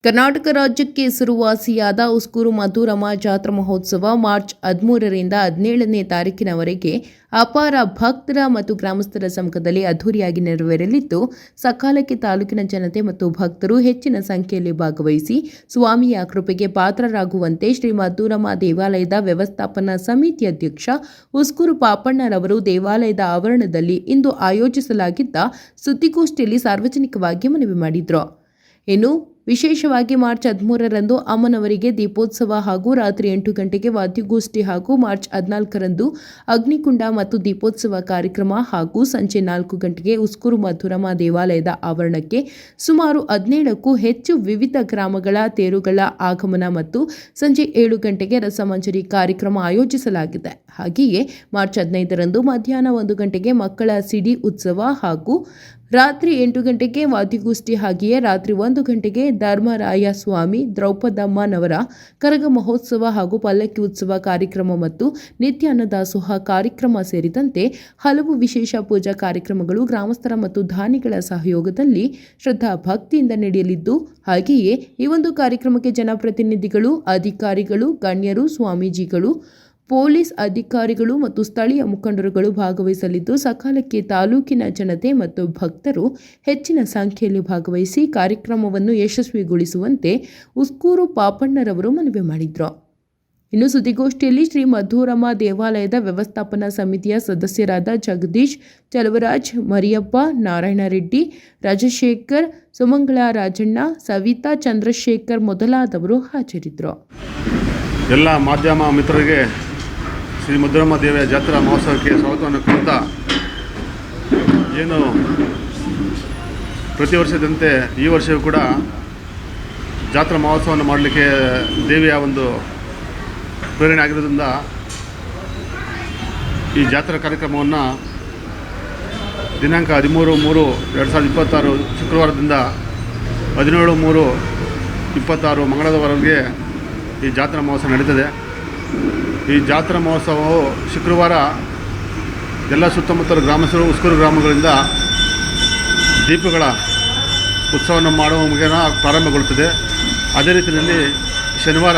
ಕರ್ನಾಟಕ ರಾಜ್ಯಕ್ಕೆ ಹೆಸರುವಾಸಿಯಾದ ಉಸ್ಕೂರು ಮಧುರಮ ಜಾತ್ರಾ ಮಹೋತ್ಸವ ಮಾರ್ಚ್ 13ರಿಂದ 17ನೇ ತಾರೀಕಿನವರೆಗೆ ಅಪಾರ ಭಕ್ತರ ಮತ್ತು ಗ್ರಾಮಸ್ಥರ ಸಮ್ಮುಖದಲ್ಲಿ ಅದ್ದೂರಿಯಾಗಿ ನೆರವೇರಲಿದ್ದು, ಸಕಾಲಕ್ಕೆ ತಾಲೂಕಿನ ಜನತೆ ಮತ್ತು ಭಕ್ತರು ಹೆಚ್ಚಿನ ಸಂಖ್ಯೆಯಲ್ಲಿ ಭಾಗವಹಿಸಿ ಸ್ವಾಮಿಯ ಕೃಪೆಗೆ ಪಾತ್ರರಾಗುವಂತೆ ಶ್ರೀ ಮಧುರಮ ದೇವಾಲಯದ ವ್ಯವಸ್ಥಾಪನಾ ಸಮಿತಿ ಅಧ್ಯಕ್ಷ ಉಸ್ಕೂರು ಪಾಪಣ್ಣರವರು ದೇವಾಲಯದ ಆವರಣದಲ್ಲಿ ಇಂದು ಆಯೋಜಿಸಲಾಗಿದ್ದ ಸುದ್ದಿಗೋಷ್ಠಿಯಲ್ಲಿ ಸಾರ್ವಜನಿಕವಾಗಿ ಮನವಿ ಮಾಡಿದರು. ಇನ್ನು ವಿಶೇಷವಾಗಿ ಮಾರ್ಚ್ 13ರಂದು ಅಮ್ಮನವರಿಗೆ ದೀಪೋತ್ಸವ ಹಾಗೂ ರಾತ್ರಿ 8 ಗಂಟೆಗೆ ವಾದ್ಯಗೋಷ್ಠಿ ಹಾಗೂ ಮಾರ್ಚ್ 14ರಂದು ಅಗ್ನಿಕುಂಡ ಮತ್ತು ದೀಪೋತ್ಸವ ಕಾರ್ಯಕ್ರಮ ಹಾಗೂ ಸಂಜೆ 4 ಗಂಟೆಗೆ ಉಸ್ಕೂರು ಮಧುರಮ ದೇವಾಲಯದ ಆವರಣಕ್ಕೆ ಸುಮಾರು 17ಕ್ಕೂ ಹೆಚ್ಚು ವಿವಿಧ ಗ್ರಾಮಗಳ ತೇರುಗಳ ಆಗಮನ ಮತ್ತು ಸಂಜೆ 7 ಗಂಟೆಗೆ ರಸಮಂಜರಿ ಕಾರ್ಯಕ್ರಮ ಆಯೋಜಿಸಲಾಗಿದೆ. ಹಾಗೆಯೇ ಮಾರ್ಚ್ 15ರಂದು ಮಧ್ಯಾಹ್ನ 1 ಗಂಟೆಗೆ ಮಕ್ಕಳ ಸಿಡಿ ಉತ್ಸವ ಹಾಗೂ ರಾತ್ರಿ 8 ಗಂಟೆಗೆ ವಾದ್ಯಗೋಷ್ಠಿ ಹಾಗೆಯೇ ರಾತ್ರಿ 1 ಗಂಟೆಗೆ ಧರ್ಮರಾಯ ಸ್ವಾಮಿ ದ್ರೌಪದಮ್ಮನವರ ಕರಗ ಮಹೋತ್ಸವ ಹಾಗೂ ಪಲ್ಲಕ್ಕಿ ಉತ್ಸವ ಕಾರ್ಯಕ್ರಮ ಮತ್ತು ನಿತ್ಯ ಅನ್ನದಾಸೋಹ ಕಾರ್ಯಕ್ರಮ ಸೇರಿದಂತೆ ಹಲವು ವಿಶೇಷ ಪೂಜಾ ಕಾರ್ಯಕ್ರಮಗಳು ಗ್ರಾಮಸ್ಥರ ಮತ್ತು ದಾನಿಗಳ ಸಹಯೋಗದಲ್ಲಿ ಶ್ರದ್ಧಾ ಭಕ್ತಿಯಿಂದ ನಡೆಯಲಿದ್ದು, ಹಾಗೆಯೇ ಈ ಒಂದು ಕಾರ್ಯಕ್ರಮಕ್ಕೆ ಜನಪ್ರತಿನಿಧಿಗಳು, ಅಧಿಕಾರಿಗಳು, ಗಣ್ಯರು, ಸ್ವಾಮೀಜಿಗಳು, ಪೊಲೀಸ್ ಅಧಿಕಾರಿಗಳು ಮತ್ತು ಸ್ಥಳೀಯ ಮುಖಂಡರುಗಳು ಭಾಗವಹಿಸಲಿದ್ದು, ಸಕಾಲಕ್ಕೆ ತಾಲೂಕಿನ ಜನತೆ ಮತ್ತು ಭಕ್ತರು ಹೆಚ್ಚಿನ ಸಂಖ್ಯೆಯಲ್ಲಿ ಭಾಗವಹಿಸಿ ಕಾರ್ಯಕ್ರಮವನ್ನು ಯಶಸ್ವಿಗೊಳಿಸುವಂತೆ ಉಸ್ಕೂರು ಪಾಪಣ್ಣರವರು ಮನವಿ ಮಾಡಿದರು. ಇನ್ನು ಸುದ್ದಿಗೋಷ್ಠಿಯಲ್ಲಿ ಶ್ರೀ ಮಧುರಮ ದೇವಾಲಯದ ವ್ಯವಸ್ಥಾಪನಾ ಸಮಿತಿಯ ಸದಸ್ಯರಾದ ಜಗದೀಶ್, ಚಲವರಾಜ್, ಮರಿಯಪ್ಪ, ನಾರಾಯಣ ರೆಡ್ಡಿ, ರಾಜಶೇಖರ್, ಸುಮಂಗಳ ರಾಜಣ್ಣ, ಸವಿತಾ, ಚಂದ್ರಶೇಖರ್ ಮೊದಲಾದವರು ಹಾಜರಿದ್ದರು. ಎಲ್ಲ ಮಾಧ್ಯಮ ಮಿತ್ರರಿಗೆ ಶ್ರೀ ಮಧುರಮ ದೇವಿಯ ಜಾತ್ರಾ ಮಹೋತ್ಸವಕ್ಕೆ ಸ್ವಾಗತವನ್ನು ಕೋರುತ್ತಾ, ಏನು ಪ್ರತಿ ವರ್ಷದಂತೆ ಈ ವರ್ಷವೂ ಕೂಡ ಜಾತ್ರಾ ಮಹೋತ್ಸವವನ್ನು ಮಾಡಲಿಕ್ಕೆ ದೇವಿಯ ಒಂದು ಪ್ರೇರಣೆ ಆಗಿರೋದ್ರಿಂದ ಈ ಜಾತ್ರಾ ಕಾರ್ಯಕ್ರಮವನ್ನು ದಿನಾಂಕ 13/3/2026 ಶುಕ್ರವಾರದಿಂದ 17/3/26 ಮಂಗಳವಾರವರೆಗೆ ಈ ಜಾತ್ರಾ ಮಹೋತ್ಸವ ನಡೀತದೆ. ಈ ಜಾತ್ರಾ ಮಹೋತ್ಸವವು ಶುಕ್ರವಾರ ಎಲ್ಲ ಸುತ್ತಮುತ್ತಲ ಗ್ರಾಮಸ್ಥರು ಉಸ್ಕೂರು ಗ್ರಾಮಗಳಿಂದ ದೀಪಗಳ ಉತ್ಸವವನ್ನು ಮಾಡುವ ಮುಖೇನ ಪ್ರಾರಂಭಗೊಳ್ಳುತ್ತದೆ. ಅದೇ ರೀತಿಯಲ್ಲಿ ಶನಿವಾರ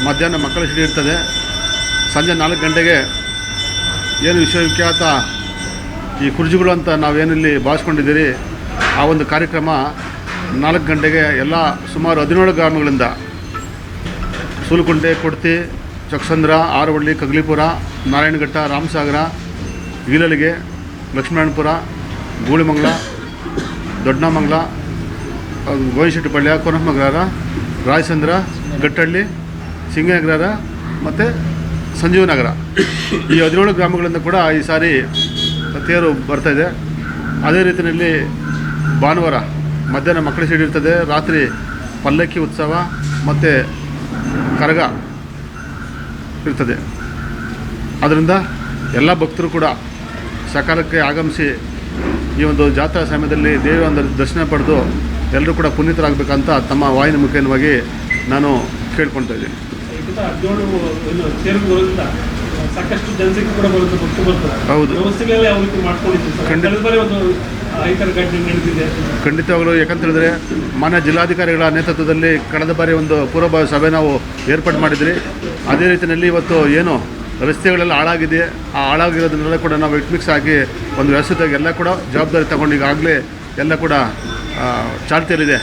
ಮಧ್ಯಾಹ್ನ ಮಕ್ಕಳ ಸಿಡಿ ಇರ್ತದೆ. ಸಂಜೆ 4 ಗಂಟೆಗೆ ಏನು ವಿಶ್ವವಿಖ್ಯಾತ ಈ ಕುರ್ಜಿಗಳು ಅಂತ ನಾವೇನಿಲ್ಲಿ ಭಾವಿಸ್ಕೊಂಡಿದ್ದೀರಿ, ಆ ಒಂದು ಕಾರ್ಯಕ್ರಮ 4 ಗಂಟೆಗೆ ಎಲ್ಲ ಸುಮಾರು 17 ಗ್ರಾಮಗಳಿಂದ ಸೂಲುಕುಂಟೆ, ಕೊಡ್ತಿ, ಚಕ್ಸಂದ್ರ, ಆರವಳ್ಳಿ, ಕಗ್ಲಿಪುರ, ನಾರಾಯಣಘಟ್ಟ, ರಾಮಸಾಗರ, ಗೀಲಲಿಗೆ, ಲಕ್ಷ್ಮೀನಾರಾಯಣಪುರ, ಗೂಳಿಮಂಗಲ, ದೊಡ್ಡಮಂಗಲ, ಗೋಯಿಶೆಟ್ಟಿಪಳ್ಯ, ಕೋನಮಗ್ರಹಾರ, ರಾಯಸಂದ್ರ, ಗಟ್ಟಹಳ್ಳಿ, ಸಿಂಗನಗರ ಮತ್ತು ಸಂಜೀವನಗರ ಈ 17 ಗ್ರಾಮಗಳಿಂದ ಕೂಡ ಈ ಸಾರಿ ತೇರು ಬರ್ತಾಯಿದೆ. ಅದೇ ರೀತಿಯಲ್ಲಿ ಭಾನುವಾರ ಮಧ್ಯಾಹ್ನ ಮಕ್ಕಳ ಸಿಡಿ ಇರ್ತದೆ. ರಾತ್ರಿ ಪಲ್ಲಕ್ಕಿ ಉತ್ಸವ ಮತ್ತು ಕರಗ ಇರ್ತದೆ. ಆದ್ದರಿಂದ ಎಲ್ಲ ಭಕ್ತರು ಕೂಡ ಸಕಾಲಕ್ಕೆ ಆಗಮಿಸಿ ಈ ಒಂದು ಜಾತ್ರಾ ಸಮಯದಲ್ಲಿ ದೇವಿಯ ಒಂದು ದರ್ಶನ ಪಡೆದು ಎಲ್ಲರೂ ಕೂಡ ಪುನೀತರಾಗಬೇಕಂತ ತಮ್ಮ ವಾಹಿನಿ ಮುಖೇನವಾಗಿ ನಾನು ಕೇಳ್ಕೊಳ್ತಾ ಇದ್ದೀನಿ. ಸಾಕಷ್ಟು ಜನಸಂಖ್ಯೆ ಕೂಡ ಬರುತ್ತೆ, ಭಕ್ತರು ಬರ್ತಾರೆ. ಹೌದು, ವ್ಯವಸ್ಥೆಗಳೆಲ್ಲ ಯಾವ ರೀತಿ ಮಾಡ್ಕೊಂಡಿದ್ದೀವಿ? ಖಂಡಿತವಾಗಲೂ. ಯಾಕಂತ ಹೇಳಿದ್ರೆ ಮಾನ್ಯ ಜಿಲ್ಲಾಧಿಕಾರಿಗಳ ನೇತೃತ್ವದಲ್ಲಿ ಕಳೆದ ಬಾರಿ ಒಂದು ಪೂರ್ವಭಾವಿ ಸಭೆ ನಾವು ಏರ್ಪಾಡು ಮಾಡಿದ್ರಿ. ಅದೇ ರೀತಿಯಲ್ಲಿ ಇವತ್ತು ಏನು ರಸ್ತೆಗಳೆಲ್ಲ ಹಾಳಾಗಿದೆ, ಆ ಹಾಳಾಗಿರೋದ್ರನ್ನೆಲ್ಲ ಕೂಡ ನಾವು ಮಿಕ್ಸ್ ಆಗಿ ಒಂದು ವ್ಯವಸ್ಥಿತವಾಗಿ ಎಲ್ಲ ಕೂಡ ಜವಾಬ್ದಾರಿ ತಗೊಂಡು ಈಗಾಗಲೇ ಎಲ್ಲ ಕೂಡ ಚಾಲ್ತಿಯಲ್ಲಿದೆ.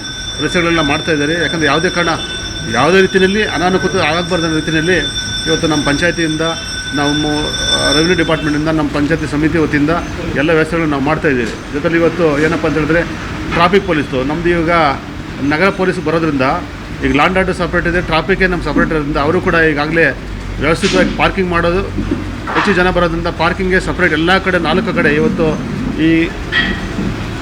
ರಸ್ತೆಗಳೆಲ್ಲ ಮಾಡ್ತಾಯಿದ್ದಾರೆ. ಯಾಕಂದರೆ ಯಾವುದೇ ರೀತಿಯಲ್ಲಿ ಅನಾನುಕೂಲ ಆಗಬಾರ್ದ ರೀತಿಯಲ್ಲಿ ಇವತ್ತು ನಮ್ಮ ಪಂಚಾಯತಿಯಿಂದ, ನಮ್ಮ ರೆವಿನ್ಯೂ ಡಿಪಾರ್ಟ್ಮೆಂಟಿಂದ, ನಮ್ಮ ಪಂಚಾಯತಿ ಸಮಿತಿ ವತಿಯಿಂದ ಎಲ್ಲ ವ್ಯವಸ್ಥೆಗಳನ್ನು ನಾವು ಮಾಡ್ತಾಯಿದ್ದೀವಿ. ಜೊತೆಲಿ ಇವತ್ತು ಏನಪ್ಪ ಅಂತ ಹೇಳಿದ್ರೆ ಟ್ರಾಫಿಕ್ ಪೊಲೀಸು ನಮ್ಮದು ಈಗ ನಗರ ಪೊಲೀಸ್ ಬರೋದ್ರಿಂದ ಈಗ ಲಾಂಡ್ ಆರ್ಡರ್ ಸಪ್ರೇಟ್ ಇದೆ, ಟ್ರಾಫಿಕ್ಕೇ ನಮ್ಮ ಸಪ್ರೇಟ್ ಇರೋದ್ರಿಂದ ಅವರು ಕೂಡ ಈಗಾಗಲೇ ವ್ಯವಸ್ಥಿತವಾಗಿ ಪಾರ್ಕಿಂಗ್ ಮಾಡೋದು, ಹೆಚ್ಚು ಜನ ಬರೋದ್ರಿಂದ ಪಾರ್ಕಿಂಗ್ಗೆ ಸಪ್ರೇಟ್ ಎಲ್ಲ ಕಡೆ 4 ಕಡೆ ಇವತ್ತು ಈ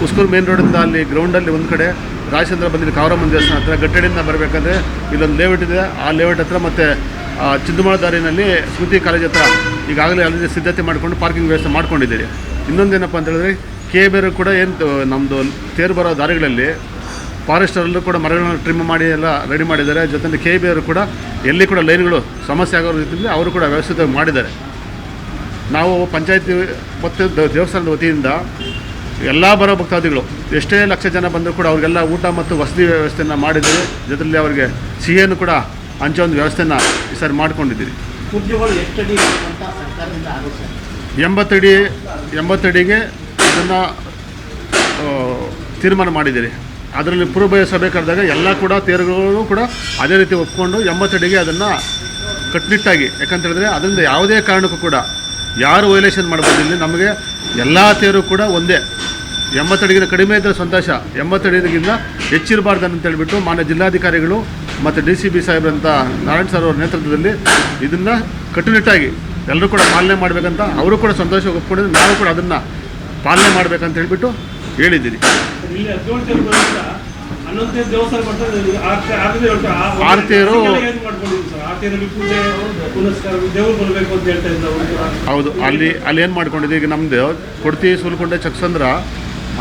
ಉಸ್ಕೂರು ಮೇನ್ ರೋಡಿಂದ ಅಲ್ಲಿ ಗ್ರೌಂಡಲ್ಲಿ ಒಂದು ಕಡೆ, ರಾಯಚಂದ್ರ ಬಂದಿದ್ದು ಕಾವರಮ್ಮನ ದೇವಸ್ಥಾನ ಹತ್ರ, ಗಟ್ಟಡಿಯಿಂದ ಬರಬೇಕಾದ್ರೆ ಇಲ್ಲೊಂದು ಲೇಔಟ್ ಇದೆ, ಆ ಲೇಔಟ್ ಹತ್ರ ಮತ್ತು ಚಿಂದಮಾಳ ದಾರಿನಲ್ಲಿ ಸ್ಮೃತಿ ಕಾಲೇಜ್ ಹತ್ರ ಈಗಾಗಲೇ ಅಲ್ಲಿ ಸಿದ್ಧತೆ ಮಾಡಿಕೊಂಡು ಪಾರ್ಕಿಂಗ್ ವ್ಯವಸ್ಥೆ ಮಾಡ್ಕೊಂಡಿದ್ದೀರಿ. ಇನ್ನೊಂದೇನಪ್ಪ ಅಂತ ಹೇಳಿದ್ರೆ KBR ಕೂಡ ಏನು ನಮ್ಮದು ತೇರು ಬರೋ ದಾರಿಗಳಲ್ಲಿ ಫಾರೆಸ್ಟರಲ್ಲೂ ಕೂಡ ಮರಗಳನ್ನು ಟ್ರಿಮ್ ಮಾಡಿ ಎಲ್ಲ ರೆಡಿ ಮಾಡಿದ್ದಾರೆ. ಜೊತೆಗೆ KBR ಕೂಡ ಎಲ್ಲಿ ಕೂಡ ಲೈನ್ಗಳು ಸಮಸ್ಯೆ ಆಗೋ ರೀತಿಯಲ್ಲಿ ಅವರು ಕೂಡ ವ್ಯವಸ್ಥಿತವಾಗಿ ಮಾಡಿದ್ದಾರೆ. ನಾವು ಪಂಚಾಯತಿ ಮತ್ತು ದೇವಸ್ಥಾನದ ವತಿಯಿಂದ ಎಲ್ಲ ಬರೋ ಭಕ್ತಾದಿಗಳು ಎಷ್ಟೇ ಲಕ್ಷ ಜನ ಬಂದರೂ ಕೂಡ ಅವ್ರಿಗೆಲ್ಲ ಊಟ ಮತ್ತು ವಸತಿ ವ್ಯವಸ್ಥೆಯನ್ನು ಮಾಡಿದ್ದೀವಿ. ಜೊತೆಯಲ್ಲಿ ಅವರಿಗೆ ಸಿಹಿಯನ್ನು ಕೂಡ ಹಂಚೋ ಒಂದು ವ್ಯವಸ್ಥೆಯನ್ನು ಈ ಸಾರಿ ಮಾಡ್ಕೊಂಡಿದ್ದೀವಿ. ಕುರ್ಜಿಗಳು ಎಷ್ಟು ಅಡಿ ಅಂತ ಸರ್ಕಾರದಿಂದ ಆಗುತ್ತೆ? 80 ಅಡಿಗೆ ಅದನ್ನು ತೀರ್ಮಾನ ಮಾಡಿದ್ದೀರಿ. ಅದರಲ್ಲಿ ಪೂರ್ವಭಾವಿ ಸಭೆ ಕರೆದಾಗ ಎಲ್ಲ ಕೂಡ ತೇರುಗಳು ಕೂಡ ಅದೇ ರೀತಿ ಒಪ್ಕೊಂಡು 80 ಅಡಿಗೆ ಅದನ್ನು ಕಟ್ಟುನಿಟ್ಟಾಗಿ, ಯಾಕಂತೇಳಿದ್ರೆ ಅದರಿಂದ ಯಾವುದೇ ಕಾರಣಕ್ಕೂ ಕೂಡ ಯಾರು ವೈಲೇಷನ್ ಮಾಡ್ಬೋದು. ಇಲ್ಲಿ ನಮಗೆ ಎಲ್ಲ ತೇರು ಕೂಡ ಒಂದೇ, 80 ಅಡಿಗಿಂತ ಕಡಿಮೆ ಇದ್ದರೆ ಸಂತೋಷ, 80 ಅಡಿಗಿಂತ ಹೆಚ್ಚಿರಬಾರ್ದು ಅಂತೇಳಿಬಿಟ್ಟು ಮಾನ್ಯ ಜಿಲ್ಲಾಧಿಕಾರಿಗಳು ಮತ್ತು DCB ಸಾಹೇಬ್ರಂಥ ನಾರಾಯಣ್ ಸರ್ ಅವರ ನೇತೃತ್ವದಲ್ಲಿ ಇದನ್ನು ಕಟ್ಟುನಿಟ್ಟಾಗಿ ಎಲ್ಲರೂ ಕೂಡ ಪಾಲನೆ ಮಾಡಬೇಕಂತ ಅವರು ಕೂಡ ಸಂತೋಷವಾಗಿ ಒಪ್ಕೊಂಡಿದ್ದು, ನಾವು ಕೂಡ ಅದನ್ನು ಪಾಲನೆ ಮಾಡಬೇಕಂತ ಹೇಳಿಬಿಟ್ಟು ಹೇಳಿದ್ದೀರಿ. ಇಲ್ಲಿ 17 ತೇರು ಬರೋದ್ರಿಂದ 11 ದೇವಸ್ಥಾನ ಬರ್ತಾರೆ. ಆರು ತೇರು ಆ ತೇರಲ್ಲಿ ಪೂಜೆ ಪುನಸ್ಕಾರ ದೇವರು ಬರಬೇಕು ಅಂತ ಹೇಳ್ತಾ ಇದ್ದಾರೆ. ಹೌದು, ಅಲ್ಲಿ ಏನು ಮಾಡ್ಕೊಂಡಿದ್ದೀವಿ. ಈಗ ನಮ್ಮದು ಕೊಡ್ತಿ, ಸೂಲಕೊಂಡೆ, ಚಕ್ಸಂದ್ರ,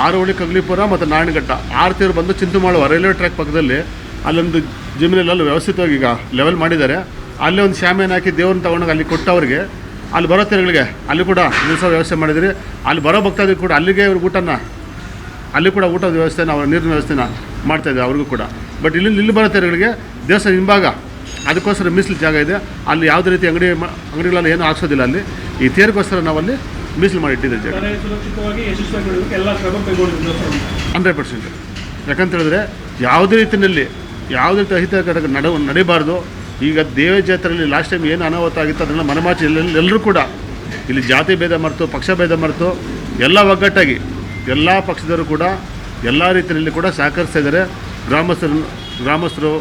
ಆರೋಳಿ, ಕಗ್ಲಿಪುರ ಮತ್ತು ನಾರಾಯಣಘಟ್ಟ 6 ತೇರು ಬಂದು ಚಿಂತಮಾಳುವ ರೈಲ್ವೆ ಟ್ರ್ಯಾಕ್ ಪಕ್ಕದಲ್ಲಿ ಅಲ್ಲೊಂದು ಜಮೀನಲ್ಲಿ ವ್ಯವಸ್ಥಿತವಾಗಿ ಈಗ ಲೆವೆಲ್ ಮಾಡಿದ್ದಾರೆ. ಅಲ್ಲೇ ಒಂದು ಶಾಮಿಯಾನ ಹಾಕಿ ದೇವ್ರನ್ನ ತೊಗೊಂಡೋಗಿ ಅಲ್ಲಿ ಕೊಟ್ಟವ್ರಿಗೆ ಅಲ್ಲಿ ಬರೋ ತೇರುಗಳಿಗೆ ಅಲ್ಲಿ ಕೂಡ ನಿಲ್ಲಿಸೋ ವ್ಯವಸ್ಥೆ ಮಾಡಿದಿರಿ. ಅಲ್ಲಿ ಬರೋ ಭಕ್ತಾದಿಗಳು ಕೂಡ ಅಲ್ಲಿಗೆ ಅವ್ರಿಗೆ ಅಲ್ಲಿ ಕೂಡ ಊಟದ ವ್ಯವಸ್ಥೆ, ನಾವು ನೀರಿನ ವ್ಯವಸ್ಥೆನ ಮಾಡ್ತಾಯಿದ್ದೀವಿ ಅವ್ರಿಗೂ ಕೂಡ. ಬಟ್ ಇಲ್ಲಿ ಬರೋ ತೇರುಗಳಿಗೆ ದೇವಸ್ಥಾನ ಹಿಂಭಾಗ ಅದಕ್ಕೋಸ್ಕರ ಮೀಸಲು ಜಾಗ ಇದೆ. ಅಲ್ಲಿ ಯಾವುದೇ ರೀತಿ ಅಂಗಡಿಗಳಲ್ಲಿ ಏನೂ ಹಾಕ್ಸೋದಿಲ್ಲ. ಅಲ್ಲಿ ಈ ತೇರಿಗೋಸ್ಕರ ನಾವಲ್ಲಿ ಮೀಸಲು ಮಾಡಿಟ್ಟಿದ್ದೀವಿ ಜಾಗ. ಸುರಕ್ಷಿತವಾಗಿ ಯಶಸ್ವಿಯಾಗಿ ಎಲ್ಲ ಕ್ರಮ ಕೈಗೊಂಡಿದ್ದೀವಿ 100%. ಯಾಕಂತೇಳಿದ್ರೆ ಯಾವುದೇ ರೀತಿಯಲ್ಲಿ ಯಾವುದೇ ರೀತಿ ಅಹಿತಕರ ನಡೀಬಾರ್ದು. ಈಗ ದೇವ ಜಾತ್ರೆಯಲ್ಲಿ ಲಾಸ್ಟ್ ಟೈಮ್ ಏನು ಅನಾಹುತ ಆಗಿತ್ತು ಅದನ್ನು ಮನಮಾಚಿ ಎಲ್ಲರೂ ಕೂಡ ಇಲ್ಲಿ ಜಾತಿ ಭೇದ ಮರೆತು, ಪಕ್ಷ ಭೇದ ಮರೆತು ಎಲ್ಲ ಒಗ್ಗಟ್ಟಾಗಿ ಎಲ್ಲ ಪಕ್ಷದವರು ಕೂಡ ಎಲ್ಲ ರೀತಿಯಲ್ಲಿ ಕೂಡ ಸಹಕರಿಸ್ತಾ ಇದ್ದಾರೆ. ಗ್ರಾಮಸ್ಥರು,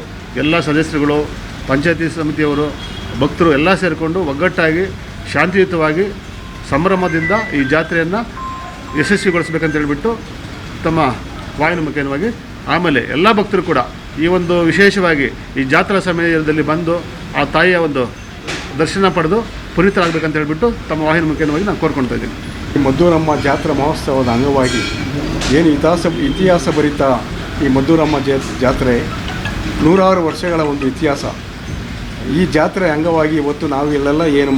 ಎಲ್ಲ ಸದಸ್ಯರುಗಳು, ಪಂಚಾಯತಿ ಸಮಿತಿಯವರು, ಭಕ್ತರು ಎಲ್ಲ ಸೇರಿಕೊಂಡು ಒಗ್ಗಟ್ಟಾಗಿ ಶಾಂತಿಯುತವಾಗಿ ಸಂಭ್ರಮದಿಂದ ಈ ಜಾತ್ರೆಯನ್ನು ಯಶಸ್ವಿಗೊಳಿಸ್ಬೇಕಂತ ಹೇಳಿಬಿಟ್ಟು ತಮ್ಮ ವಾಹಿನಿ ಮುಖೇನವಾಗಿ, ಆಮೇಲೆ ಎಲ್ಲ ಭಕ್ತರು ಕೂಡ ಈ ಒಂದು ವಿಶೇಷವಾಗಿ ಈ ಜಾತ್ರಾ ಸಮಯದಲ್ಲಿ ಬಂದು ಆ ತಾಯಿಯ ಒಂದು ದರ್ಶನ ಪಡೆದು ಪುನೀತರಾಗಬೇಕಂತ ಹೇಳಿಬಿಟ್ಟು ತಮ್ಮ ವಾಹಿನಿ ಮುಖೇನವಾಗಿ ನಾನು ಕೋರ್ಕೊಳ್ತಾ ಇದ್ದೀನಿ. ಮದ್ದೂರಮ್ಮ ಜಾತ್ರಾ ಮಹೋತ್ಸವದ ಅಂಗವಾಗಿ ಏನು ಇತಿಹಾಸ ಭರಿತ ಈ ಮದ್ದೂರಮ್ಮ ಜಾತ್ರೆ 100 ವರ್ಷಗಳ ಒಂದು ಇತಿಹಾಸ. ಈ ಜಾತ್ರೆ ಅಂಗವಾಗಿ ಇವತ್ತು ನಾವು ಇಲ್ಲೆಲ್ಲ ಏನು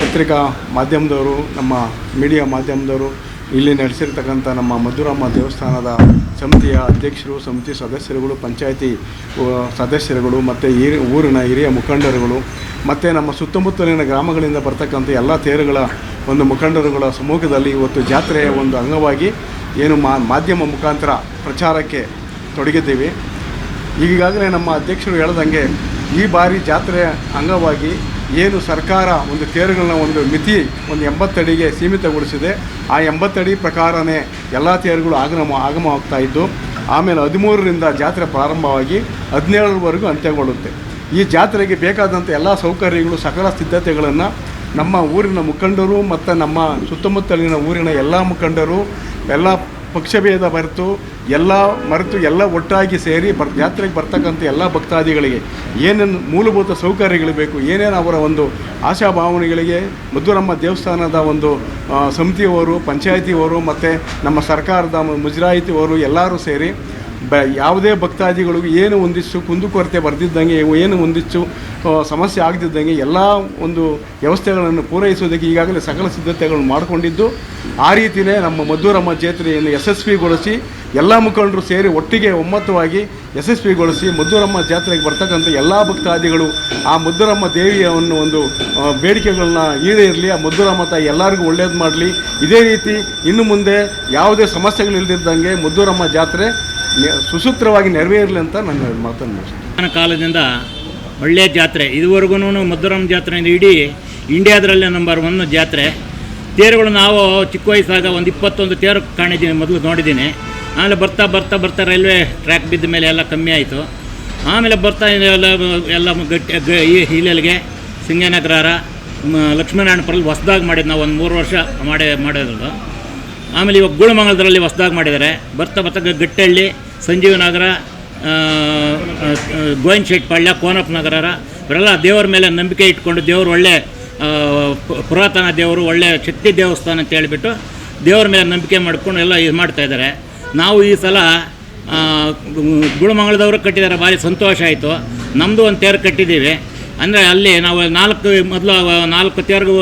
ಪತ್ರಿಕಾ ಮಾಧ್ಯಮದವರು, ನಮ್ಮ ಮೀಡಿಯಾ ಮಾಧ್ಯಮದವರು ಇಲ್ಲಿ ನಡೆಸಿರ್ತಕ್ಕಂಥ ನಮ್ಮ ಮದ್ದೂರಮ್ಮ ದೇವಸ್ಥಾನದ ಸಮಿತಿಯ ಅಧ್ಯಕ್ಷರು, ಸಮಿತಿ ಸದಸ್ಯರುಗಳು, ಪಂಚಾಯತಿ ಸದಸ್ಯರುಗಳು ಮತ್ತು ಊರಿನ ಹಿರಿಯ ಮುಖಂಡರುಗಳು ಮತ್ತು ನಮ್ಮ ಸುತ್ತಮುತ್ತಲಿನ ಗ್ರಾಮಗಳಿಂದ ಬರ್ತಕ್ಕಂಥ ಎಲ್ಲ ತೇರುಗಳ ಒಂದು ಮುಖಂಡರುಗಳ ಸಮ್ಮುಖದಲ್ಲಿ ಇವತ್ತು ಜಾತ್ರೆಯ ಒಂದು ಅಂಗವಾಗಿ ಏನು ಮಾಧ್ಯಮ ಮುಖಾಂತರ ಪ್ರಚಾರಕ್ಕೆ ತೊಡಗಿದ್ದೀವಿ. ಈಗಾಗಲೇ ನಮ್ಮ ಅಧ್ಯಕ್ಷರು ಹೇಳ್ದಂಗೆ ಈ ಬಾರಿ ಜಾತ್ರೆಯ ಅಂಗವಾಗಿ ಏನು ಸರ್ಕಾರ ಒಂದು ತೇರುಗಳನ್ನ ಒಂದು ಮಿತಿ ಒಂದು 80 ಅಡಿಗೆ ಸೀಮಿತಗೊಳಿಸಿದೆ. ಆ 80 ಅಡಿ ಪ್ರಕಾರನೇ ಎಲ್ಲ ತೇರುಗಳು ಆಗಮವಾಗ್ತಾ ಇದ್ದು, ಆಮೇಲೆ 13ರಿಂದ ಜಾತ್ರೆ ಪ್ರಾರಂಭವಾಗಿ 17ರವರೆಗೂ ಅಂತ್ಯಗೊಳ್ಳುತ್ತೆ. ಈ ಜಾತ್ರೆಗೆ ಬೇಕಾದಂಥ ಎಲ್ಲ ಸೌಕರ್ಯಗಳು, ಸಕಲ ಸಿದ್ಧತೆಗಳನ್ನು ನಮ್ಮ ಊರಿನ ಮುಖಂಡರು ಮತ್ತು ನಮ್ಮ ಸುತ್ತಮುತ್ತಲಿನ ಊರಿನ ಎಲ್ಲ ಮುಖಂಡರು ಎಲ್ಲ ಪಕ್ಷಭೇದ ಮರೆತು ಎಲ್ಲ ಒಟ್ಟಾಗಿ ಸೇರಿ ಜಾತ್ರೆಗೆ ಬರ್ತಕ್ಕಂಥ ಎಲ್ಲ ಭಕ್ತಾದಿಗಳಿಗೆ ಏನೇನು ಮೂಲಭೂತ ಸೌಕರ್ಯಗಳು ಬೇಕು, ಏನೇನು ಅವರ ಒಂದು ಆಶಾಭಾವನೆಗಳಿಗೆ ಮದ್ದೂರಮ್ಮ ದೇವಸ್ಥಾನದ ಒಂದು ಸಮಿತಿಯವರು, ಪಂಚಾಯತಿಯವರು ಮತ್ತು ನಮ್ಮ ಸರ್ಕಾರದ ಮುಜರಾಯಿತಿಯವರು ಎಲ್ಲರೂ ಸೇರಿ ಯಾವುದೇ ಭಕ್ತಾದಿಗಳಿಗೂ ಏನು ಒಂದಿಷ್ಟು ಕುಂದುಕೊರತೆ ಬರ್ದಿದ್ದಂಗೆ, ಏನು ಒಂದಿಷ್ಟು ಸಮಸ್ಯೆ ಆಗದಿದ್ದಂಗೆ ಎಲ್ಲ ಒಂದು ವ್ಯವಸ್ಥೆಗಳನ್ನು ಪೂರೈಸೋದಕ್ಕೆ ಈಗಾಗಲೇ ಸಕಲ ಸಿದ್ಧತೆಗಳನ್ನು ಮಾಡಿಕೊಂಡಿದ್ದು, ಆ ರೀತಿಯೇ ನಮ್ಮ ಮದ್ದೂರಮ್ಮ ಜಾತ್ರೆಯನ್ನು ಯಶಸ್ವಿಗೊಳಿಸಿ ಎಲ್ಲ ಮುಖಂಡರು ಸೇರಿ ಒಟ್ಟಿಗೆ ಒಮ್ಮತವಾಗಿ ಯಶಸ್ವಿಗೊಳಿಸಿ ಮದ್ದೂರಮ್ಮ ಜಾತ್ರೆಗೆ ಬರ್ತಕ್ಕಂಥ ಎಲ್ಲ ಭಕ್ತಾದಿಗಳು ಆ ಮದ್ದೂರಮ್ಮ ದೇವಿಯನ್ನು ಒಂದು ಬೇಡಿಕೆಗಳನ್ನ ಈಡೇರಲಿ, ಆ ಮದ್ದೂರಮ್ಮ ತಾಯಿ ಎಲ್ಲರಿಗೂ ಒಳ್ಳೇದು ಮಾಡಲಿ. ಇದೇ ರೀತಿ ಇನ್ನು ಮುಂದೆ ಯಾವುದೇ ಸಮಸ್ಯೆಗಳಿಲ್ಲದಿದ್ದಂಗೆ ಮದ್ದೂರಮ್ಮ ಜಾತ್ರೆ ಸುಸೂತ್ರವಾಗಿ ನೆರವೇರಲಿ ಅಂತ ನನ್ನ ಮಾತನ್ನು ಕಾಲದಿಂದ ಒಳ್ಳೆಯ ಜಾತ್ರೆ. ಇದುವರೆಗೂ ಮದ್ದೂರಮ್ಮ ಜಾತ್ರೆ ಇಡೀ ಇಂಡಿಯಾದರಲ್ಲೇ ನಂಬರ್ 1 ಜಾತ್ರೆ. ತೇರುಗಳು ನಾವು ಚಿಕ್ಕ ವಯಸ್ಸಾಗ ಒಂದು 21 ತೇರು ಕಾಣಿದ್ದೀನಿ, ಮೊದಲು ನೋಡಿದ್ದೀನಿ. ಆಮೇಲೆ ಬರ್ತಾ ರೈಲ್ವೆ ಟ್ರ್ಯಾಕ್ ಬಿದ್ದ ಮೇಲೆ ಎಲ್ಲ ಕಮ್ಮಿ ಆಯಿತು. ಆಮೇಲೆ ಬರ್ತಾ ಎಲ್ಲ ಇಲ್ಲಿಗೆ ಸಿಂಗನಗರ, ಲಕ್ಷ್ಮೀನಾರಾಯಣಪುರಲ್ಲಿ ಹೊಸ್ದಾಗಿ ಮಾಡಿದ್ದು ನಾವು ಒಂದು 3 ವರ್ಷ ಮಾಡಿರೋದು. ಆಮೇಲೆ ಇವಾಗ ಗೂಳಮಂಗಲದಲ್ಲಿ ಹೊಸ್ದಾಗಿ ಮಾಡಿದ್ದಾರೆ. ಬರ್ತಾ ಗಟ್ಟಹಳ್ಳಿ, ಸಂಜೀವನಗರ, ಗೋವಿನಶೆಟ್ಟಿಪಾಳ್ಯ, ಕೋನಪ್ಪ ನಗರ ಇವರೆಲ್ಲ ದೇವರ ಮೇಲೆ ನಂಬಿಕೆ ಇಟ್ಕೊಂಡು, ದೇವರು ಒಳ್ಳೆ ಪುರಾತನ ದೇವರು, ಒಳ್ಳೆ ಶಕ್ತಿ ದೇವಸ್ಥಾನ ಅಂತ ಹೇಳಿಬಿಟ್ಟು ದೇವರ ಮೇಲೆ ನಂಬಿಕೆ ಮಾಡ್ಕೊಂಡು ಎಲ್ಲ ಇದು ಮಾಡ್ತಾಯಿದ್ದಾರೆ. ನಾವು ಈ ಸಲ ಗುಳಮಂಗಲದವರು ಕಟ್ಟಿದ್ದಾರೆ, ಭಾರಿ ಸಂತೋಷ ಆಯಿತು. ನಮ್ಮದು ಒಂದು ತೇರು ಕಟ್ಟಿದ್ದೀವಿ. ಅಂದರೆ ಅಲ್ಲಿ ನಾವು 4 ತೇರುಗೂ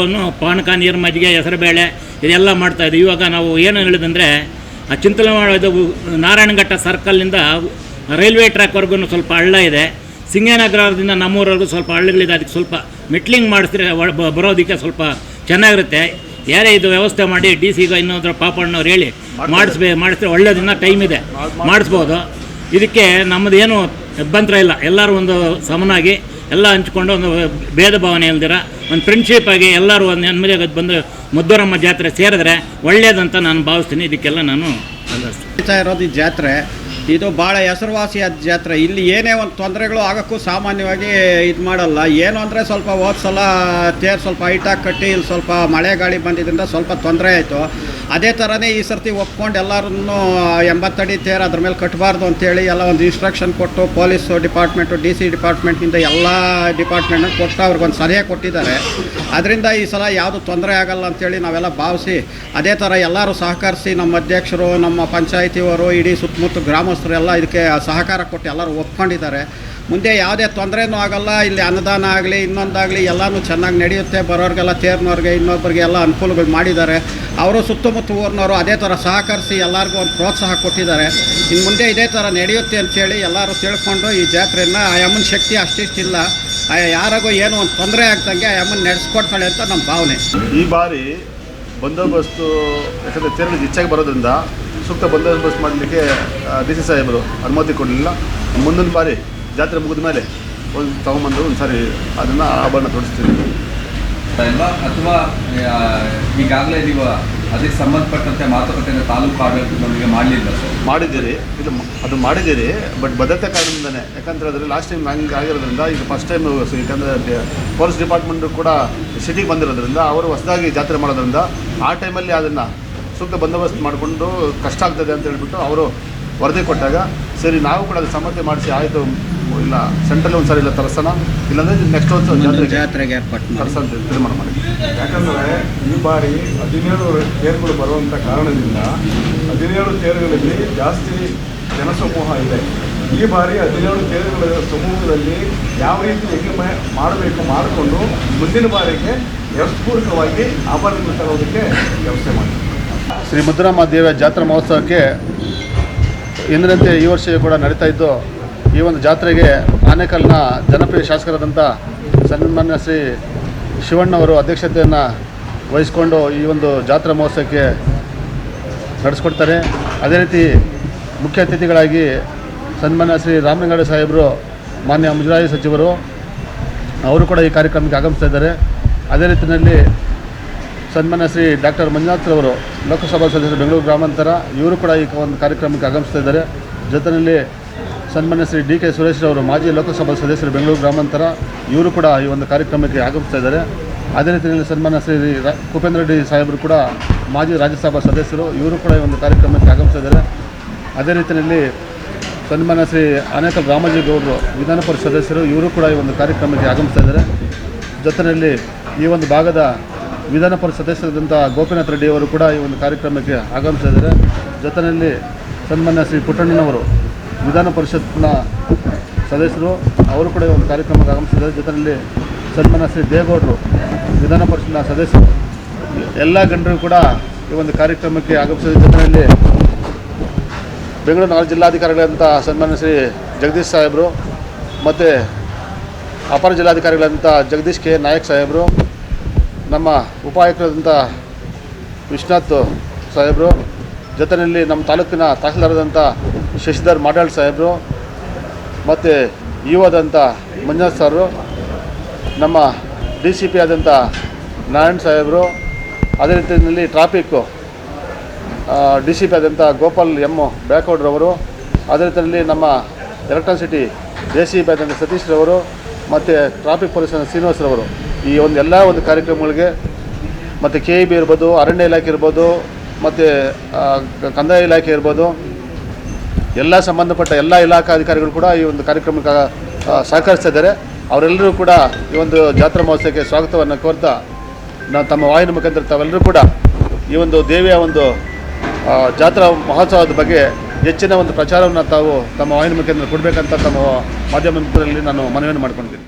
ಪಾನಕ, ನೀರು, ಮಜ್ಜಿಗೆ, ಹೆಸರುಬೇಳೆ ಇದೆಲ್ಲ ಮಾಡ್ತಾಯಿದ್ವಿ. ಇವಾಗ ನಾವು ಏನು ಹೇಳಿದಂದರೆ ಆ ಚಿಂತಲವಾಡ ನಾರಾಯಣಘಟ್ಟ ಸರ್ಕಲ್ನಿಂದ ರೈಲ್ವೆ ಟ್ರ್ಯಾಕ್ವರೆಗೂ ಸ್ವಲ್ಪ ಹಳ್ಳ ಇದೆ. ಸಿಂಗನಗರದಿಂದ ನಮ್ಮೂರವರೆಗೂ ಸ್ವಲ್ಪ ಹಳ್ಳಗಳಿದೆ. ಅದಕ್ಕೆ ಸ್ವಲ್ಪ ಮೆಟ್ಲಿಂಗ್ ಮಾಡಿಸಿದ್ರೆ ಬರೋದಕ್ಕೆ ಸ್ವಲ್ಪ ಚೆನ್ನಾಗಿರುತ್ತೆ. ಯಾರೇ ಇದು ವ್ಯವಸ್ಥೆ ಮಾಡಿ DC ಇನ್ನೊಂದರ ಪಾಪಣ್ಣವ್ರು ಹೇಳಿ ಮಾಡಿಸಿದ್ರೆ ಒಳ್ಳೆಯದಿನ್ನ ಟೈಮ್ ಇದೆ, ಮಾಡಿಸ್ಬೋದು. ಇದಕ್ಕೆ ನಮ್ಮದೇನು ಅಭ್ಯಂತರ ಇಲ್ಲ. ಎಲ್ಲರೂ ಒಂದು ಸಮನಾಗಿ ಎಲ್ಲ ಹಂಚ್ಕೊಂಡು ಒಂದು ಭೇದ ಭಾವನೆ ಇಲ್ದಿರ ಒಂದು ಫ್ರೆಂಡ್ಶಿಪ್ ಆಗಿ ಎಲ್ಲರೂ ಒಂದು ನೆಮ್ಮದಿಯಾಗಿ ಬಂದು ಮದ್ದೂರಮ್ಮ ಜಾತ್ರೆ ಸೇರಿದ್ರೆ ಒಳ್ಳೆಯದಂತ ನಾನು ಭಾವಿಸ್ತೀನಿ. ಇದಕ್ಕೆಲ್ಲ ನಾನು ಇರೋದು ಈ ಜಾತ್ರೆ ಇದು ಭಾಳ ಹೆಸರುವಾಸಿಯಾದ ಜಾತ್ರೆ. ಇಲ್ಲಿ ಏನೇ ಒಂದು ತೊಂದರೆಗಳು ಆಗೋಕ್ಕೂ ಸಾಮಾನ್ಯವಾಗಿ ಇದು ಮಾಡಲ್ಲ. ಏನು ಅಂದರೆ ಸ್ವಲ್ಪ ಹೋದ ಸಲ ತೇರು ಸ್ವಲ್ಪ ಹೈಟಾಗಿ ಕಟ್ಟಿ ಇಲ್ಲಿ ಸ್ವಲ್ಪ ಮಳೆ ಗಾಳಿ ಬಂದಿದ್ದರಿಂದ ಸ್ವಲ್ಪ ತೊಂದರೆ ಆಯಿತು. ಅದೇ ಥರನೇ ಈ ಸರ್ತಿ ಒಪ್ಕೊಂಡು ಎಲ್ಲರನ್ನೂ 80 ಅಡಿ ತೇರು ಅದ್ರ ಮೇಲೆ ಕಟ್ಟಬಾರ್ದು ಅಂತೇಳಿ ಎಲ್ಲ ಒಂದು ಇನ್ಸ್ಟ್ರಕ್ಷನ್ ಕೊಟ್ಟು ಪೊಲೀಸ್ ಡಿಪಾರ್ಟ್ಮೆಂಟು DC ಡಿಪಾರ್ಟ್ಮೆಂಟ್ನಿಂದ ಎಲ್ಲ ಡಿಪಾರ್ಟ್ಮೆಂಟ್ನ ಕೊಟ್ಟು ಅವ್ರಿಗೊಂದು ಸಲಹೆ ಕೊಟ್ಟಿದ್ದಾರೆ. ಅದರಿಂದ ಈ ಸಲ ಯಾವುದು ತೊಂದರೆ ಆಗಲ್ಲ ಅಂಥೇಳಿ ನಾವೆಲ್ಲ ಭಾವಿಸಿ ಅದೇ ಥರ ಎಲ್ಲರೂ ಸಹಕರಿಸಿ ನಮ್ಮ ಅಧ್ಯಕ್ಷರು, ನಮ್ಮ ಪಂಚಾಯಿತಿಯವರು, ಇಡೀ ಸುತ್ತಮುತ್ತ ಗ್ರಾಮಸ್ಥರು ಎಲ್ಲ ಇದಕ್ಕೆ ಸಹಕಾರ ಕೊಟ್ಟು ಎಲ್ಲರೂ ಒಪ್ಕೊಂಡಿದ್ದಾರೆ. ಮುಂದೆ ಯಾವುದೇ ತೊಂದರೆನೂ ಆಗಲ್ಲ. ಇಲ್ಲಿ ಅನ್ನದಾನ ಆಗಲಿ ಇನ್ನೊಂದಾಗಲಿ ಎಲ್ಲನೂ ಚೆನ್ನಾಗಿ ನಡೆಯುತ್ತೆ. ಬರೋರಿಗೆಲ್ಲ ತೇರ್ನವ್ರಿಗೆ ಇನ್ನೊಬ್ಬರಿಗೆ ಎಲ್ಲ ಅನುಕೂಲಗಳು ಮಾಡಿದ್ದಾರೆ. ಅವರು ಸುತ್ತಮುತ್ತ ಊರಿನವರು ಅದೇ ಥರ ಸಹಕರಿಸಿ ಎಲ್ಲರಿಗೂ ಒಂದು ಪ್ರೋತ್ಸಾಹ ಕೊಟ್ಟಿದ್ದಾರೆ. ಇನ್ನು ಮುಂದೆ ಇದೇ ಥರ ನಡೆಯುತ್ತೆ ಅಂಥೇಳಿ ಎಲ್ಲರೂ ತಿಳ್ಕೊಂಡು ಈ ಜಾತ್ರೆಯನ್ನು ಆ ಅಮ್ಮನ ಶಕ್ತಿ ಅಷ್ಟಿಷ್ಟಿಲ್ಲ, ಯಾರಿಗೂ ಏನೋ ಒಂದು ತೊಂದರೆ ಆಗ್ದಂಗೆ ಆ ಅಮ್ಮನ ನಡೆಸ್ಕೊಡ್ತಾಳೆ ಅಂತ ನಮ್ಮ ಭಾವನೆ. ಈ ಬಾರಿ ಬಂದೋಬಸ್ತು ಯಾಕಂದರೆ ತೇರುಗಳು ಹೆಚ್ಚಾಗಿ ಬರೋದ್ರಿಂದ ಸೂಕ್ತ ಬಂದೋಬಸ್ತ್ ಮಾಡಲಿಕ್ಕೆ DC ಸಾಹೇಬರು ಅನುಮತಿ ಕೊಡಲಿಲ್ಲ. ಮುಂದಿನ ಬಾರಿ ಜಾತ್ರೆ ಮುಗಿದ ಮೇಲೆ ಒಂದು ತೊಗೊಂಬಂದು ಒಂದು ಸಾರಿ ಅದನ್ನು ಆಭರಣ ತೋರಿಸ್ತೀನಿ ಅಲ್ವಾ? ಅಥವಾ ಈಗಾಗಲೇ ನೀವು ಅದಕ್ಕೆ ಸಂಬಂಧಪಟ್ಟಂತೆ ಮಾತುಕತೆಯನ್ನು ತಾಲೂಕು ಆಡಳಿತದೊಂದಿಗೆ ಮಾಡಲಿಲ್ಲ ಸರ್? ಮಾಡಿದ್ದೀರಿ, ಇದು ಅದು ಮಾಡಿದ್ದೀರಿ, ಬಟ್ ಭದ್ರತೆ ಕಾರಣದಿಂದನೇ. ಯಾಕಂದರೆ ಅದರಲ್ಲಿ ಲಾಸ್ಟ್ ಟೈಮ್ ಹಂಗೆ ಆಗಿರೋದ್ರಿಂದ ಈಗ ಫಸ್ಟ್ ಟೈಮ್ ಯಾಕಂದರೆ ಪೊಲೀಸ್ ಡಿಪಾರ್ಟ್ಮೆಂಟು ಕೂಡ ಸಿಟಿಗೆ ಬಂದಿರೋದ್ರಿಂದ ಅವರು ಹೊಸದಾಗಿ ಜಾತ್ರೆ ಮಾಡೋದ್ರಿಂದ ಆ ಟೈಮಲ್ಲಿ ಅದನ್ನು ಸೂಕ್ತ ಬಂದೋಬಸ್ತ್ ಮಾಡಿಕೊಂಡು ಕಷ್ಟ ಆಗ್ತದೆ ಅಂತ ಹೇಳ್ಬಿಟ್ಟು ಅವರು ವರದಿ ಕೊಟ್ಟಾಗ ಸರಿ ನಾವು ಕೂಡ ಅದು ಸಮ್ಮತಿ ಮಾಡಿಸಿ ಆಯಿತು, ಇಲ್ಲ ಸೆಂಟ್ರಲ್ಲಿ ಒಂದು ಸಾರಿ ಇಲ್ಲ ತರಿಸೋಣ, ಇಲ್ಲಾಂದರೆ ನೆಕ್ಸ್ಟ್ ಒಂದು ಜಾತ್ರೆಗೆ ಏರ್ಪಾಟ್ ತರಿಸೋ ಅಂತ ತೀರ್ಮಾನ ಮಾಡಿದ್ವಿ. ಯಾಕಂದರೆ ಈ ಬಾರಿ 17 ತೇರುಗಳು ಬರುವಂಥ ಕಾರಣದಿಂದ 17 ತೇರುಗಳಲ್ಲಿ ಜಾಸ್ತಿ ಜನಸಮೂಹ ಇದೆ. ಈ ಬಾರಿ 17 ತೇರುಗಳ ಸಮೂಹದಲ್ಲಿ ಯಾವ ರೀತಿ ಹೆಂಗೆ ಮಾಡಬೇಕು ಮಾಡಿಕೊಂಡು ಮುಂದಿನ ಬಾರಿಗೆ ವ್ಯವಸ್ಥಪೂರ್ವಕವಾಗಿ ಆಭರಣಗಳು ತರೋದಕ್ಕೆ ವ್ಯವಸ್ಥೆ ಮಾಡಿದ್ವಿ. ಶ್ರೀ ಮದ್ದೂರಮ್ಮ ದೇವಿಯ ಜಾತ್ರಾ ಮಹೋತ್ಸವಕ್ಕೆ ಎಂದಿನಂತೆ ಈ ವರ್ಷ ಕೂಡ ನಡೀತಾ ಇದ್ದು, ಈ ಒಂದು ಜಾತ್ರೆಗೆ ಆನೇಕಲ್ನ ಜನಪ್ರಿಯ ಶಾಸಕರಾದಂಥ ಸನ್ಮಾನ್ಯ ಶ್ರೀ ಶಿವಣ್ಣವರು ಅಧ್ಯಕ್ಷತೆಯನ್ನು ವಹಿಸಿಕೊಂಡು ಈ ಒಂದು ಜಾತ್ರಾ ಮಹೋತ್ಸವಕ್ಕೆ ನಡೆಸ್ಕೊಡ್ತಾರೆ. ಅದೇ ರೀತಿ ಮುಖ್ಯ ಅತಿಥಿಗಳಾಗಿ ಸನ್ಮಾನ್ಯ ಶ್ರೀ ರಾಮಲಿಂಗೇಗೌಡ ಸಾಹೇಬರು, ಮಾನ್ಯ ಮುಜರಾಯಿ ಸಚಿವರು, ಅವರು ಕೂಡ ಈ ಕಾರ್ಯಕ್ರಮಕ್ಕೆ ಆಗಮಿಸ್ತಾ ಇದ್ದಾರೆ. ಅದೇ ರೀತಿಯಲ್ಲಿ ಸನ್ಮಾನ್ಯ ಶ್ರೀ ಡಾಕ್ಟರ್ ಮಂಜುನಾಥ್ರವರು, ಲೋಕಸಭಾ ಸದಸ್ಯರು, ಬೆಂಗಳೂರು ಗ್ರಾಮಾಂತರ, ಇವರು ಕೂಡ ಈ ಒಂದು ಕಾರ್ಯಕ್ರಮಕ್ಕೆ ಆಗಮಿಸ್ತಾ ಇದ್ದಾರೆ. ಜೊತೆಯಲ್ಲಿ ಸನ್ಮಾನ್ಯ ಶ್ರೀ DK ಸುರೇಶ್ರವರು, ಮಾಜಿ ಲೋಕಸಭಾ ಸದಸ್ಯರು, ಬೆಂಗಳೂರು ಗ್ರಾಮಾಂತರ, ಇವರು ಕೂಡ ಈ ಒಂದು ಕಾರ್ಯಕ್ರಮಕ್ಕೆ ಆಗಮಿಸ್ತಾ ಇದ್ದಾರೆ. ಅದೇ ರೀತಿಯಲ್ಲಿ ಸನ್ಮಾನ್ಯ ಶ್ರೀ ಕುಪೇಂದ್ರ ರೆಡ್ಡಿ ಸಾಹೇಬರು ಕೂಡ ಮಾಜಿ ರಾಜ್ಯಸಭಾ ಸದಸ್ಯರು, ಇವರು ಕೂಡ ಈ ಒಂದು ಕಾರ್ಯಕ್ರಮಕ್ಕೆ ಆಗಮಿಸ್ತಾ ಇದ್ದಾರೆ. ಅದೇ ರೀತಿಯಲ್ಲಿ ಸನ್ಮಾನ್ಯ ಶ್ರೀ ಆನೇಕಲ್ ರಾಮಾಜಿ ಗೌಡರು, ವಿಧಾನ ಪರಿಷತ್ ಸದಸ್ಯರು, ಇವರು ಕೂಡ ಈ ಒಂದು ಕಾರ್ಯಕ್ರಮಕ್ಕೆ ಆಗಮಿಸ್ತಾ ಇದ್ದಾರೆ. ಜೊತೆಯಲ್ಲಿ ಈ ಒಂದು ಭಾಗದ ವಿಧಾನ ಪರಿಷತ್ ಸದಸ್ಯರಾದಂಥ ಗೋಪಿನಾಥ್ ರೆಡ್ಡಿಯವರು ಕೂಡ ಈ ಒಂದು ಕಾರ್ಯಕ್ರಮಕ್ಕೆ ಆಗಮಿಸ್ತಾ ಇದ್ದಾರೆ. ಜೊತೆಯಲ್ಲಿ ಸನ್ಮಾನ್ಯ ಶ್ರೀ ಪುಟ್ಟಣ್ಣನವರು, ವಿಧಾನ ಪರಿಷತ್ನ ಸದಸ್ಯರು, ಅವರು ಕೂಡ ಈ ಒಂದು ಕಾರ್ಯಕ್ರಮಕ್ಕೆ ಆಗಮಿಸಿದ್ದಾರೆ. ಜೊತೆಯಲ್ಲಿ ಸನ್ಮಾನ್ಯ ಶ್ರೀ ದೇವೇಗೌಡರು, ವಿಧಾನ ಪರಿಷತ್ನ ಸದಸ್ಯರು, ಎಲ್ಲ ಗಣ್ಯರು ಕೂಡ ಈ ಒಂದು ಕಾರ್ಯಕ್ರಮಕ್ಕೆ ಆಗಮಿಸಿದ. ಜೊತೆಯಲ್ಲಿ ಬೆಂಗಳೂರು 4 ಜಿಲ್ಲಾಧಿಕಾರಿಗಳಂಥ ಸನ್ಮಾನ್ಯ ಶ್ರೀ ಜಗದೀಶ್ ಸಾಹೇಬರು ಮತ್ತು ಅಪರ ಜಿಲ್ಲಾಧಿಕಾರಿಗಳಂಥ ಜಗದೀಶ್ K ನಾಯಕ್ ಸಾಹೇಬರು, ನಮ್ಮ ಉಪಾಯುಕ್ತರಾದಂಥ ವಿಶ್ವನಾಥ್ ಸಾಹೇಬರು, ಜೊತೆಯಲ್ಲಿ ನಮ್ಮ ತಾಲೂಕಿನ ತಹಸೀಲ್ದಾರಾದಂಥ ಶಶಿಧರ್ ಮಾಡಾಳ್ ಸಾಹೇಬರು ಮತ್ತು ಯುವದಂಥ ಮಂಜುನಾಥ್ ಸಾರು, ನಮ್ಮ DCP ಆದಂಥ ನಾರಾಯಣ್ ಸಾಹೇಬರು, ಅದೇ ರೀತಿಯಲ್ಲಿ ಟ್ರಾಫಿಕ್ಕು DCP ಆದಂಥ ಗೋಪಾಲ್ M ಬ್ಯಾಕೌಡ್ರವರು, ಅದೇ ರೀತಿಯಲ್ಲಿ ನಮ್ಮ ಎಲೆಕ್ಟ್ರಿಸಿಟಿ ACP ಆದಂಥ ಸತೀಶ್ರವರು ಮತ್ತು ಟ್ರಾಫಿಕ್ ಪೊಲೀಸ್ ಶ್ರೀನಿವಾಸರವರು, ಈ ಒಂದು ಎಲ್ಲ ಒಂದು ಕಾರ್ಯಕ್ರಮಗಳಿಗೆ ಮತ್ತು KEB ಇರ್ಬೋದು, ಅರಣ್ಯ ಇಲಾಖೆ ಇರ್ಬೋದು, ಮತ್ತು ಕಂದಾಯ ಇಲಾಖೆ ಇರ್ಬೋದು, ಎಲ್ಲ ಸಂಬಂಧಪಟ್ಟ ಎಲ್ಲ ಇಲಾಖಾ ಅಧಿಕಾರಿಗಳು ಕೂಡ ಈ ಒಂದು ಕಾರ್ಯಕ್ರಮಕ್ಕೆ ಸಹಕರಿಸ್ತಾ ಇದ್ದಾರೆ. ಅವರೆಲ್ಲರೂ ಕೂಡ ಈ ಒಂದು ಜಾತ್ರಾ ಮಹೋತ್ಸವಕ್ಕೆ ಸ್ವಾಗತವನ್ನು ಕೋರ್ತಾ ನಾವು ತಮ್ಮ ವಾಹಿನಿ ಮುಖಾಂತರ ತಾವೆಲ್ಲರೂ ಕೂಡ ಈ ಒಂದು ದೇವಿಯ ಒಂದು ಜಾತ್ರಾ ಮಹೋತ್ಸವದ ಬಗ್ಗೆ ಹೆಚ್ಚಿನ ಒಂದು ಪ್ರಚಾರವನ್ನು ತಾವು ತಮ್ಮ ವಾಹಿನಿ ಮುಖಾಂತರ ಕೊಡಬೇಕಂತ ತಮ್ಮ ಮಾಧ್ಯಮ ಮಿತ್ರರಲ್ಲಿ ನಾನು ಮನವಿಯನ್ನು ಮಾಡ್ಕೊಳ್ತೀನಿ.